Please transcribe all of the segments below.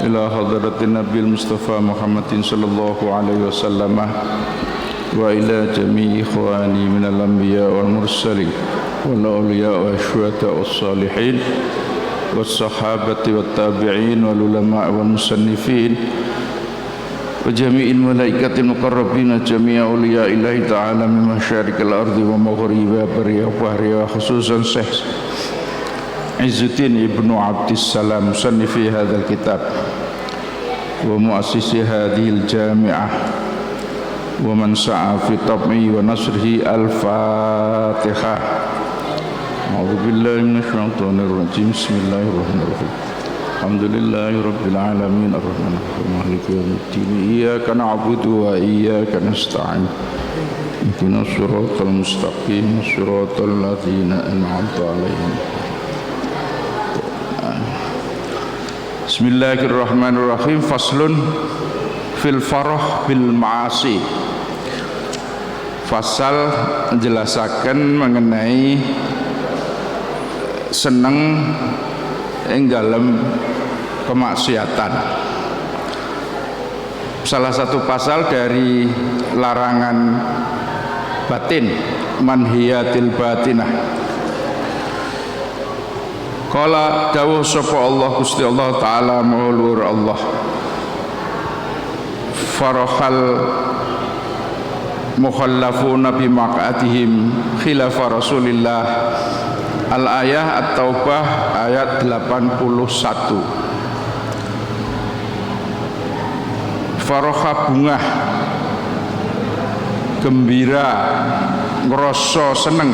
إلى حضرة النبي المصطفى محمد صلى الله عليه وسلم وإلى جميع إخواني من الأنبياء والمرسلين والأولياء والشهداء والصالحين والصحابة والتابعين والعلماء والمصنفين وجميع الملائكة المقربين جميع أولياء الله تعالى من مشارق الأرض ومغربها برها وبحرها خصوصا شيخ عز الدين ابن عبد السلام مصنف هذا الكتاب ومؤسس هذه الجامعة ومن سعى في طبعه ونشره. الفاتحة. أعوذ بالله من الشيطان الرجيم. بسم الله الرحمن الرحيم. الحمد لله رب العالمين الرحمن الرحيم مالك يوم الدين إياك نعبد وإياك نستعين اهدنا الصراط المستقيم صراط الذين أنعمت عليهم. Bismillahirrahmanirrahim. Faslun fil farah bil ma'asi. Fasal menjelaskan mengenai seneng ing dalem kemaksiatan. Salah satu pasal dari larangan batin, manhiyatil batinah. Qala dawuh sapa Allah Gusti Allah taala maulur Allah. Farahal mukhallafuna bi maq'atihim khilafa Rasulillah. Al-ayah At-Taubah ayat 81. Faraha bungah gembira ngrasa seneng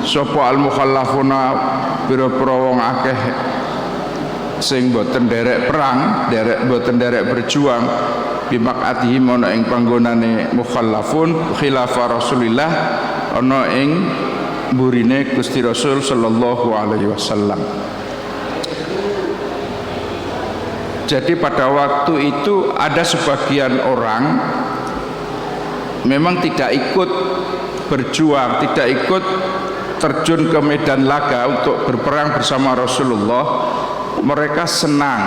sapa al-mukhallafuna pira-pira wong akeh sing boten derek perang, boten derek berjuang bimakatihim ana ing panggonane mukhallafun khilafa Rasulillah ana ing mburine Gusti Rasul sallallahu alaihi wasallam. Jadi pada waktu itu ada sebagian orang memang tidak ikut berjuang, tidak ikut terjun ke medan laga untuk berperang bersama Rasulullah. Mereka senang,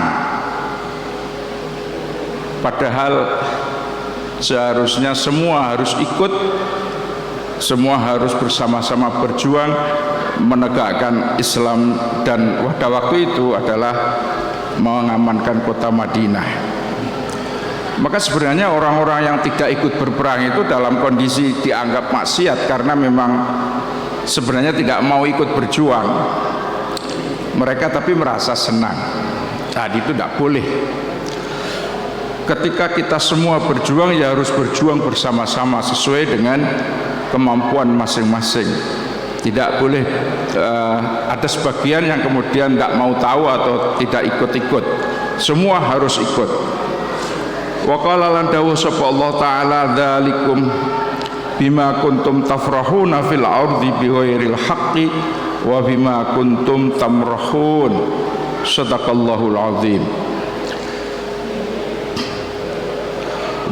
padahal seharusnya semua harus ikut, semua harus bersama-sama berjuang menegakkan Islam, dan pada waktu itu adalah mengamankan kota Madinah. Maka sebenarnya orang-orang yang tidak ikut berperang itu dalam kondisi dianggap maksiat karena memang sebenarnya tidak mau ikut berjuang. Mereka tapi merasa senang. Tadi itu tidak boleh. Ketika kita semua berjuang ya harus berjuang bersama-sama sesuai dengan kemampuan masing-masing. Tidak boleh ada sebagian yang kemudian tidak mau tahu atau tidak ikut-ikut. Semua harus ikut. Wa qala lan dawuh sapa Allah taala dzalikum bima kuntum tafrahuna fil ardi bighairil haqqi wa bima kuntum tamrahun. Shadaqallahul azim.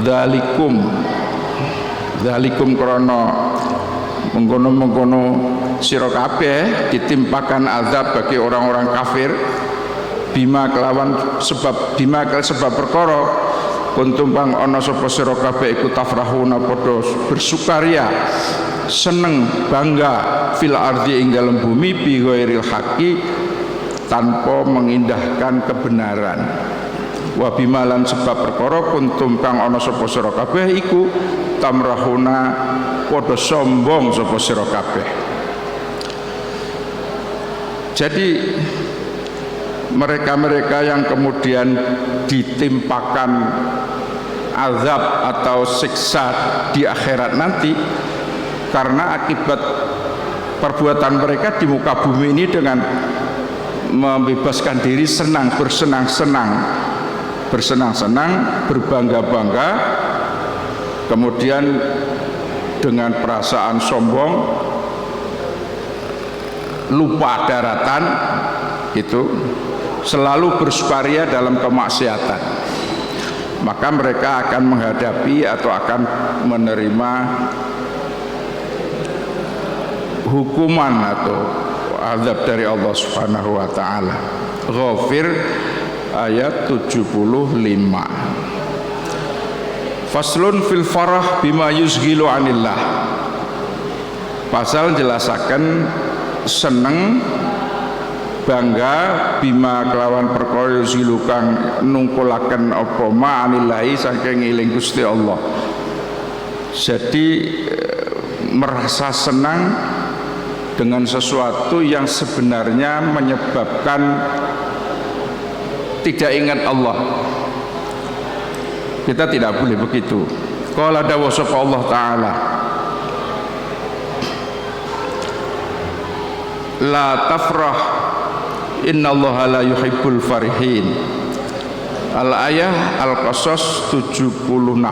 Dzalikum krana mengkono-mengkono sira kabeh ditimpakan azab bagi orang-orang kafir bima kelawan sebab perkara kuntum bang ana sapa sira kabeh iku tafrahuna padha bersukaria seneng bangga fil ardi ing dalem bumi bi ghairil haqqi tanpa mengindahkan kebenaran. Wa bimalan sebab perkara kuntum kang ana sapa sira kabeh iku tamrahuna padha sombong sapa sira kabeh. Jadi mereka-mereka yang kemudian ditimpakan azab atau siksa di akhirat nanti karena akibat perbuatan mereka di muka bumi ini dengan membebaskan diri senang, bersenang-senang, berbangga-bangga, kemudian dengan perasaan sombong, lupa daratan, itu selalu bersukaria dalam kemaksiatan, maka mereka akan menghadapi atau akan menerima hukuman atau azab dari Allah Subhanahu wa taala. Ghafir ayat 75. Faslun fil farah bima yusghilu anillah. Pasal jelasaken seneng bangga bima kelawan perkara yusghilu kang nungkulaken apa ma anillahi saking eling Gusti Allah. Jadi merasa senang dengan sesuatu yang sebenarnya menyebabkan tidak ingat Allah. Kita tidak boleh begitu. Qala dawu sapa Allah taala, la tafrah innallaha la yuhibbul farihin. Al-ayah Al-Qasas 76.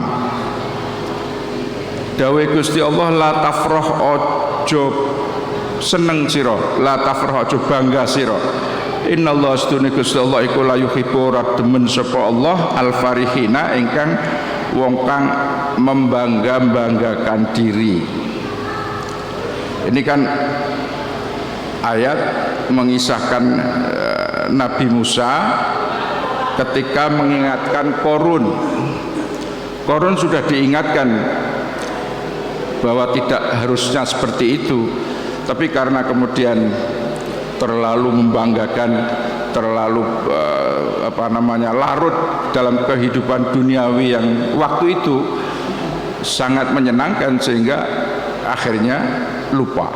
Dawe Gusti Allah, la tafrah ojo seneng sira, la tafrah ojo bangga sira. Innallaha astune Gusti Allah iku la yuhibbu demen sapa Allah al-farihina ingkang wong kang membangga-banggakan diri. Ini kan ayat mengisahkan Nabi Musa ketika mengingatkan Korun. Korun sudah diingatkan bahwa tidak harusnya seperti itu, tapi karena kemudian terlalu membanggakan, terlalu larut dalam kehidupan duniawi yang waktu itu sangat menyenangkan sehingga akhirnya lupa.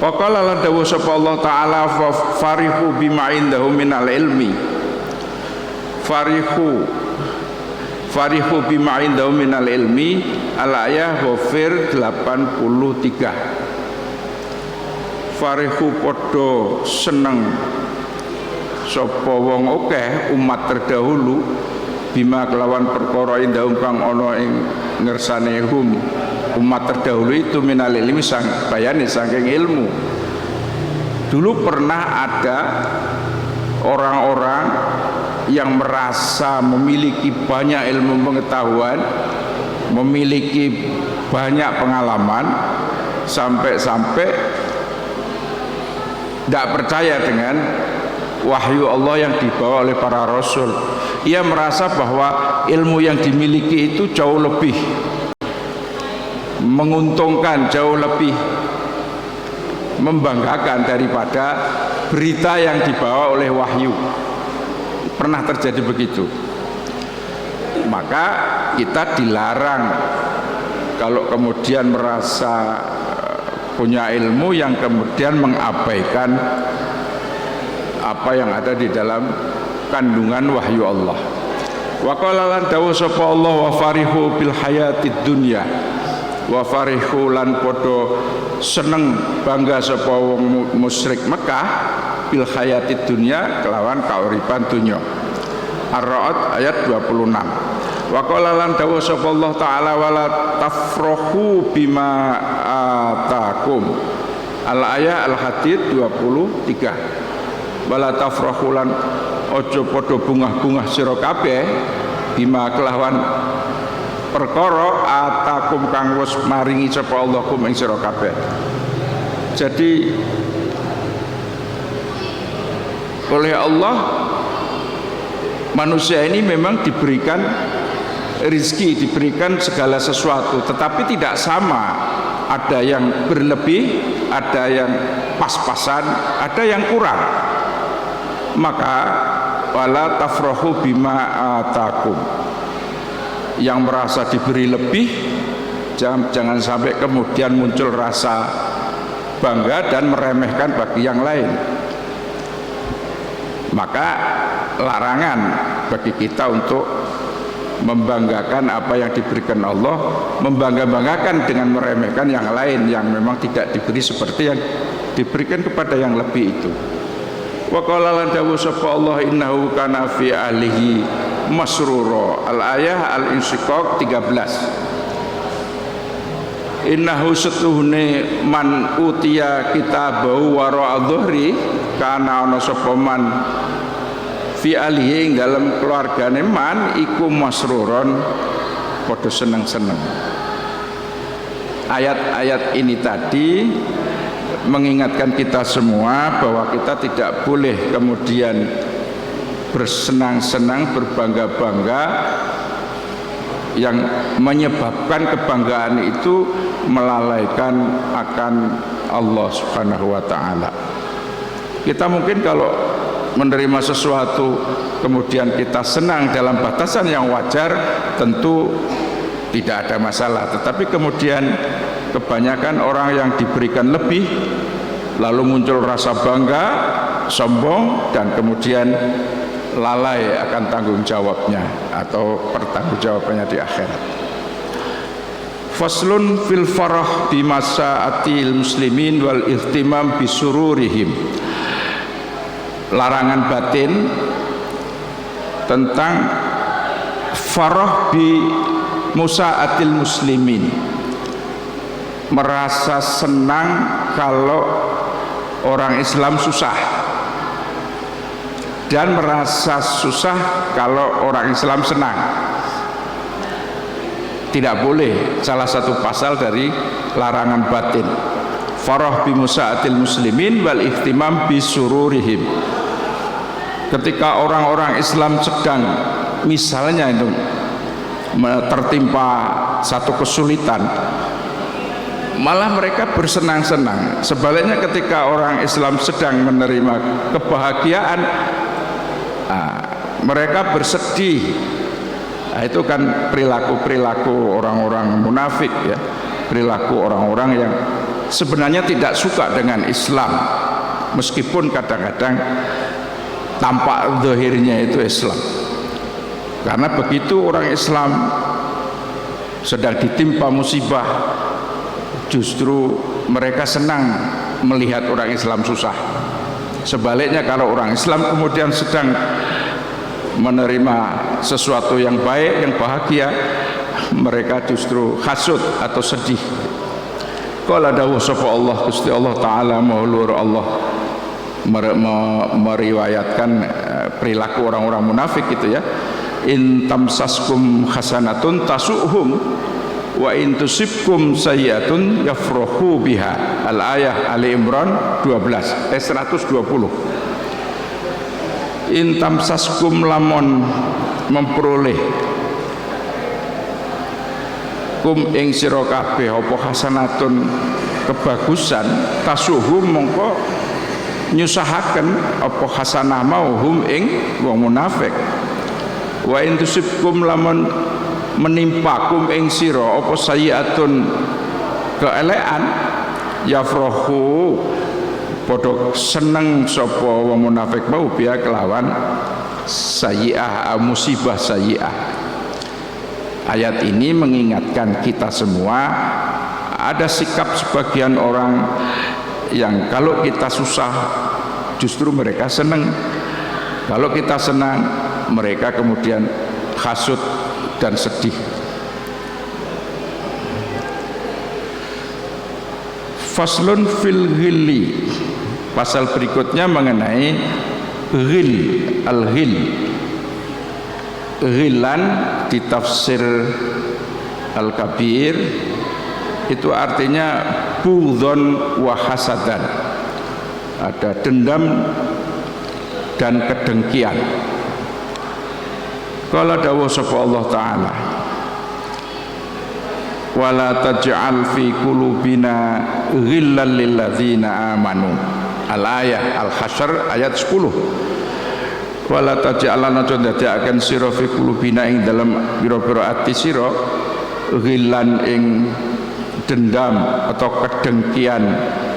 Waqala lan dawu sapa Allah taala farihu bima indahu minal ilmi. Farihu bima indahu minal ilmi. Al-ayah Ghafir 83. Farihu podo seneng sapa wong akeh umat terdahulu bima kelawan perkara indahum kang ana ing ngersane umat terdahulu itu minal ilmi sang bayane saking ilmu. Dulu pernah ada orang-orang yang merasa memiliki banyak ilmu pengetahuan, memiliki banyak pengalaman, sampai-sampai tidak percaya dengan wahyu Allah yang dibawa oleh para rasul. Ia merasa bahwa ilmu yang dimiliki itu jauh lebih menguntungkan, jauh lebih membanggakan daripada berita yang dibawa oleh wahyu. Pernah terjadi begitu. Maka kita dilarang kalau kemudian merasa punya ilmu yang kemudian mengabaikan apa yang ada di dalam kandungan wahyu Allah. Wa qala lan dawu sapa Allah wa farihu bil hayatid dunya. Wa farihu lan podo seneng bangga sapa wong musyrik Mekah bil hayatid dunya kelawan kauripan dunya. Ar-Ra'd ayat 26. Wa qala lan dawu sapa Allah taala wala tafrahu bima atakum. Al-ayah Al-Hadid 23. Wala tafrahu lan ojo padha bungah-bungah sira kabeh bima kelawan perkara atakum kang wis maringi sapa Allah kum ing sira kabeh. Jadi oleh Allah manusia ini memang diberikan rizki, diberikan segala sesuatu, tetapi tidak sama. Ada yang berlebih, ada yang pas-pasan, ada yang kurang. Maka wala tafrahu bima atakum. Yang merasa diberi lebih, jangan sampai kemudian muncul rasa bangga dan meremehkan bagi yang lain. Maka larangan bagi kita untuk membanggakan apa yang diberikan Allah, membangga-banggakan dengan meremehkan yang lain yang memang tidak diberi seperti yang diberikan kepada yang lebih itu. Wa qala lan dawu sapa Allah innahu kana fi ahlihi masrura. Al-ayah Al-Insyiqaq 13. Innahu setuhne man utiya kitabahu wara adh-dhahri kana ana sapa man fi alihi dalam keluargane man iku masruron padha seneng-seneng. Ayat-ayat ini tadi mengingatkan kita semua bahwa kita tidak boleh kemudian bersenang-senang, berbangga-bangga, yang menyebabkan kebanggaan itu melalaikan akan Allah Subhanahu wa taala. Kita mungkin kalau menerima sesuatu kemudian kita senang dalam batasan yang wajar, tentu tidak ada masalah. Tetapi kemudian kebanyakan orang yang diberikan lebih lalu muncul rasa bangga, sombong, dan kemudian lalai akan tanggung jawabnya atau pertanggungjawabannya di akhirat. Faslun fil farah bi masaatil muslimin wal ihtimam bi sururihim. Larangan batin tentang farah bi musaatil muslimin, merasa senang kalau orang Islam susah, dan merasa susah kalau orang Islam senang. Tidak boleh, salah satu pasal dari larangan batin. Farah bi musaatil muslimin wal ihtimam bi sururihim. Ketika orang-orang Islam sedang misalnya itu tertimpa satu kesulitan, malah mereka bersenang-senang. Sebaliknya ketika orang Islam sedang menerima kebahagiaan, mereka bersedih. Itu kan perilaku-perilaku orang-orang munafik, ya, perilaku orang-orang yang sebenarnya tidak suka dengan Islam, meskipun kadang-kadang tampak zahirnya itu Islam. Karena begitu orang Islam sedang ditimpa musibah, justru mereka senang melihat orang Islam susah. Sebaliknya kalau orang Islam kemudian sedang menerima sesuatu yang baik, yang bahagia, mereka justru hasud atau sedih. Qala dawuh sapa Allah, Gusti Allah taala maulur Allah meriwayatkan perilaku orang-orang munafik itu, ya. In tamsaskum hasanatun tasuhum wa in tusibkum sayyi'atun yafrahu biha. Al-ayah Ali Imran 120. In tamsaskum, lamun memperoleh kum ing sira kabeh apa hasanatun kebagusan, tasuhum mongko nyusahaken apa hasanah mau hum ing wong munafik. Wa in tusibkum, lamun menimpa kum ing sira apa sayyi'atun keelekan, yafrahu padha seneng sapa wong munafik mau biya kelawan sayyi'ah, musibah sayyi'ah. Ayat ini mengingatkan kita semua, ada sikap sebagian orang yang kalau kita susah justru mereka senang, kalau kita senang mereka kemudian hasud dan sedih. Faslun fil ghilli, pasal berikutnya mengenai ghil. Al-ghil, ghilan di tafsir Al-Kabir itu artinya bughdhan wa hasadan, ada dendam dan kedengkian. Qala dawuh sapa Allah taala, wala taj'al fi qulubina ghillan lil ladzina amanu. Al-ayah Al-Hasyr ayat 10. Wala taj'alana dadiaken sira fi qulubina ing dalam pira-pira ati sira ghillan ing dendam atau kedengkian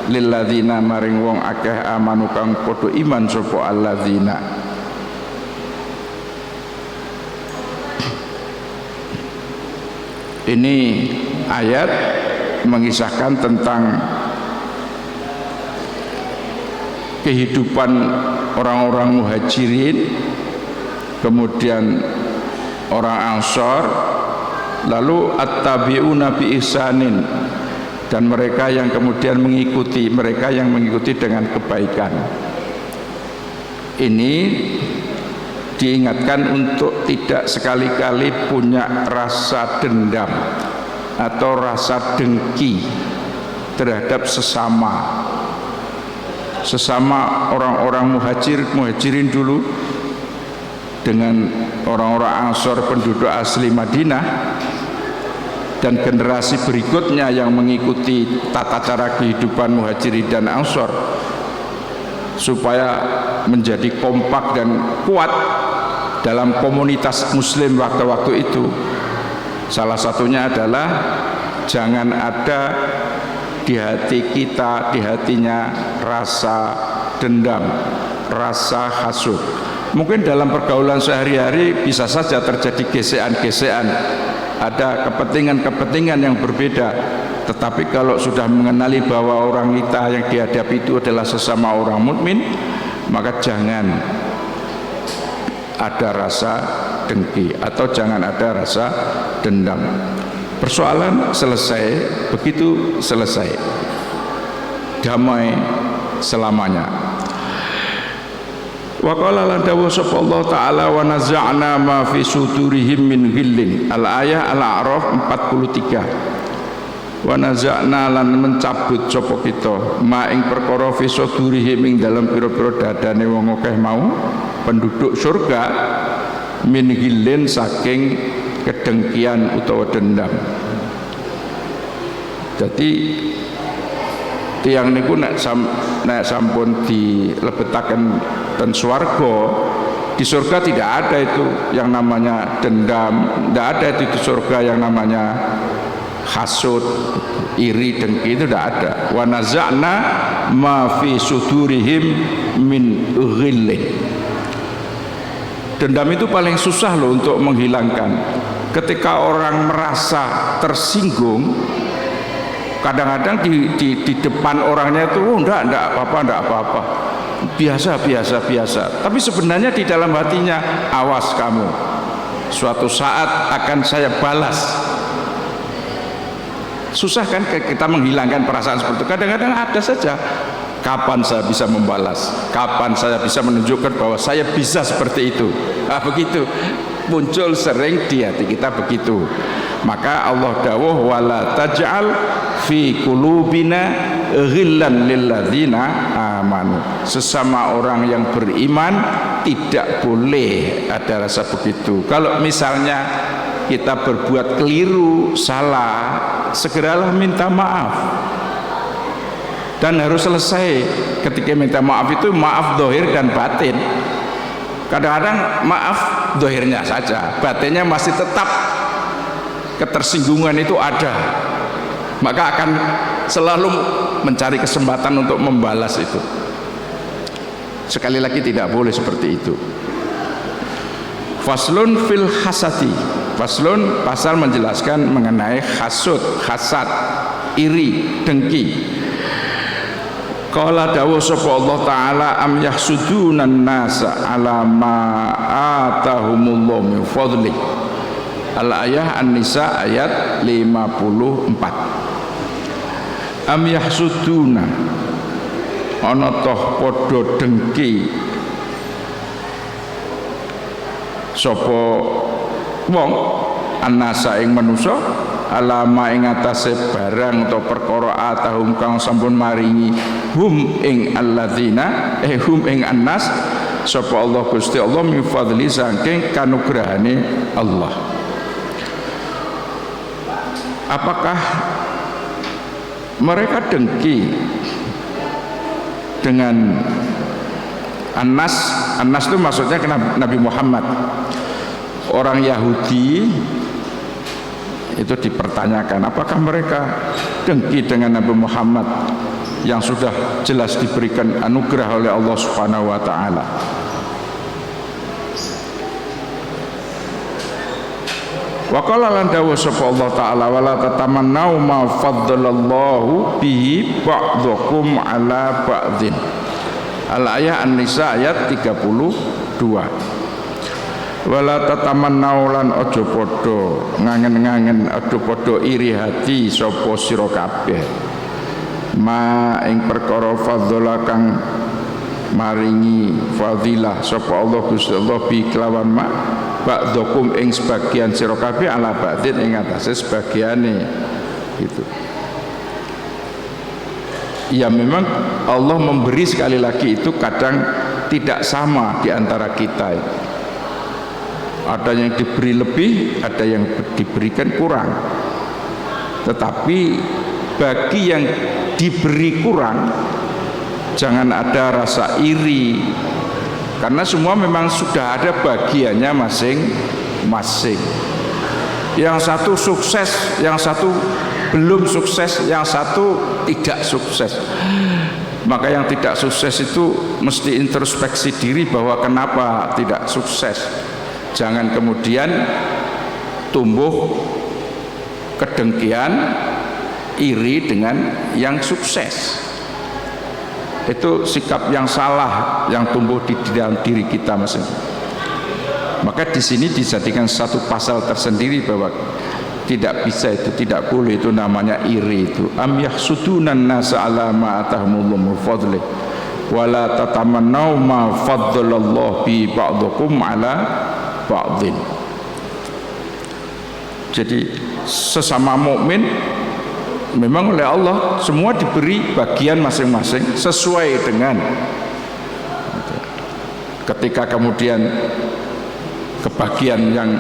lil ladzina maring wong akeh amanu kang padha iman sapa alladzina. Ini ayat mengisahkan tentang kehidupan orang-orang muhajirin, kemudian orang Ansor, lalu at-tabi'una bi ihsanin, dan mereka yang kemudian mengikuti, mereka yang mengikuti dengan kebaikan. Ini diingatkan untuk tidak sekali-kali punya rasa dendam atau rasa dengki terhadap sesama orang-orang muhajirin dulu, dengan orang-orang Ansor penduduk asli Madinah dan generasi berikutnya yang mengikuti tata cara kehidupan Muhajirin dan Ansor supaya menjadi kompak dan kuat dalam komunitas muslim waktu-waktu itu. Salah satunya adalah jangan ada di hati kita, di hatinya rasa dendam, rasa hasud. Mungkin dalam pergaulan sehari-hari bisa saja terjadi gesekan-gesekan, ada kepentingan-kepentingan yang berbeda. Tetapi kalau sudah mengenali bahwa orang kita yang dihadapi itu adalah sesama orang mukmin, maka jangan ada rasa dengki atau jangan ada rasa dendam. Persoalan selesai, begitu selesai, damai selamanya. Wa qala lan dawu sapa Allah taala wa naza'na ma fi sudurihim min ghillin. Al-ayah Al-A'raf 43. Wa naza'na lan mencabut sapa kita ma ing perkara fi sudurihim ing dalam pira-pira dadane wong akeh mau penduduk surga min ghillin saking kedengkian utawa dendam. Jadi tiang niku nek sampun dilebetaken dan swarga, di surga tidak ada itu yang namanya dendam, tidak ada itu di surga yang namanya hasud, iri, dengki, itu tidak ada. Wa naza'na ma fi sudurihim min ghillin. Dendam itu paling susah loh untuk menghilangkan. Ketika orang merasa tersinggung, kadang-kadang di depan orangnya itu enggak apa-apa, biasa. Tapi sebenarnya di dalam hatinya, awas kamu, suatu saat akan saya balas. Susah kan kita menghilangkan perasaan seperti itu. Kadang-kadang ada saja. Kapan saya bisa membalas? Kapan saya bisa menunjukkan bahwa saya bisa seperti itu? Begitu muncul sering di hati kita begitu. Maka Allah dawuh wala taj'al fi qulubina ghillan lilladzina amanu. Sesama orang yang beriman tidak boleh ada rasa begitu. Kalau misalnya kita berbuat keliru, salah, segeralah minta maaf. Dan harus selesai. Ketika minta maaf itu maaf dohir dan batin. Kadang-kadang maaf dohirnya saja, batinnya masih tetap ketersinggungan itu ada, maka akan selalu mencari kesempatan untuk membalas itu. Sekali lagi tidak boleh seperti itu. Faslun fil hasati. Faslun pasal menjelaskan mengenai hasud, hasad, iri, dengki. Qala dawu sapa Allah taala am yahsudunan nasa ala ma atahumullahu min fadli. Al-ayah An-Nisa ayat 54. Am yahsuduna ana toh padha dengki sapa wong annasa ing manusa alama ing atase barang atau perkara atahum kang sampun maringi hum ing alladzina hum ing annas sapa Allah Gusti Allah min fadli saking kanugrahane Allah. Apakah mereka dengki dengan Anas? Anas itu maksudnya Nabi Muhammad. Orang Yahudi itu dipertanyakan, apakah mereka dengki dengan Nabi Muhammad yang sudah jelas diberikan anugerah oleh Allah Subhanahu wa taala. Wa qala lan dawu sapa Allah taala wala tatamannau ma faddalallahu bihi ba'dhukum ala ba'dhin. Al-ayah An-Nisa ayat 32. Wala tatamannau lan aja padha ngangen-ngangen, aja padha iri hati sapa sira kabeh ma ing perkara fadhala kang maringi fadilah sapa Allah Gusti Allah bi kelawan ma ba'dhukum ing sebagian sira kabeh ala ba'dhin ing atase sebagiane gitu. Ya memang Allah memberi sekali lagi itu kadang tidak sama di antara kita. ada yang diberi lebih, ada yang diberikan kurang. Tetapi bagi yang diberi kurang, jangan ada rasa iri, karena semua memang sudah ada bagiannya masing-masing. Yang satu sukses, yang satu belum sukses, yang satu tidak sukses. Maka yang tidak sukses itu mesti introspeksi diri bahwa kenapa tidak sukses. Jangan kemudian tumbuh kedengkian, iri dengan yang sukses. Itu sikap yang salah yang tumbuh di dalam diri kita masing-masing. Maka di sini dijadikan satu pasal tersendiri bahwa tidak bisa itu, tidak boleh, itu namanya iri. Itu am yahsudunan nasa ala ma atahumullahu min fadlih wa la tatamannau ma faddalallahu bi ba'dukum ala ba'dhin. Jadi sesama mukmin memang oleh Allah semua diberi bagian masing-masing sesuai dengan. Ketika kemudian kebagian yang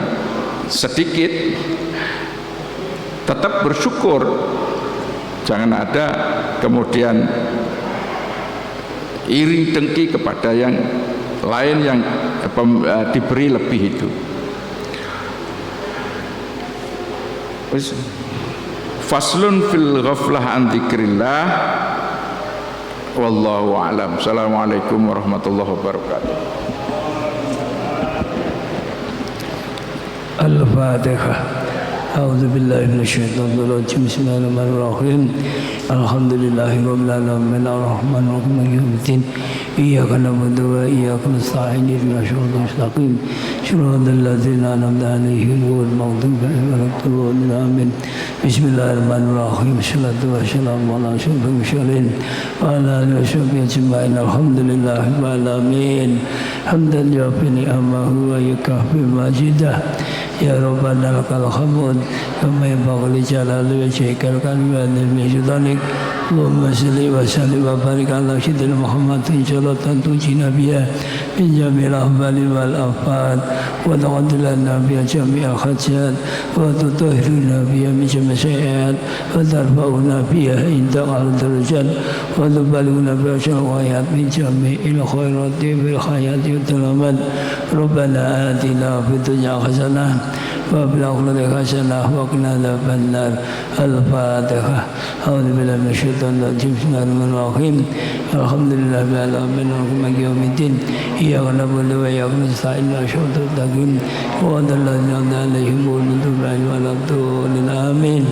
sedikit, tetap bersyukur, jangan ada kemudian iri dengki kepada yang lain yang diberi lebih itu. Faslun fil ghaflah an dzikrillah, wallahu a'lam. Assalamualaikum warahmatullahi wabarakatuh. Al-Fatihah. A'udzu billahi minasyaitonir rajim. Bismillahirrahmanirrahim. Alhamdulillahi rabbil alamin arrahmanir rahim maliki yaumiddin. Iyyaka na'budu wa iyyaka nasta'in ihdinas siratal mustaqim. Shiratal ladzina an'amta 'alaihim ghairil maghdubi 'alaihim waladdallin. Amin. Bismillahirrahmanirrahim. Shalatu wassalamu ala asyrofil mursalin wa ala alihi washabbihi ajma'in. Alhamdulillahi rabbil alamin. Hamdan yuwaffi ni'amahu wa yukafi majidah. Ya Rabbana lakal hamd kama yanbaghi li jalali wajhikal karimati min sultanik. Allahumma salli wa sallim wa barik ala sayyidina Muhammadin salatan tujina biha min jami'il ahwali wal afat wa taqaddalana biha jami'al hajat wa tutahhiruna biha min jami'is sayyi'at wa tarfa'una biha inda al-darajat wa tuballighuna biha syara'at min jami'il khairati fil hayati wa talamat. Rabbana atina fid dunya hasanah wa fil akhirati hasanah wa qina adzabannar. Al-Fatihah. A'udzu billahi minasyaitonir rajim. Bismillahirrahmanirrahim. Alhamdulillahirabbil alamin maliki yaumiddin. Iyyaka na'budu wa iyyaka nasta'in ihdinas siratal mustaqim. Wa 'alal ladzina an'amta 'alaihim ghairil maghdubi 'alaihim waladdallin. Amin.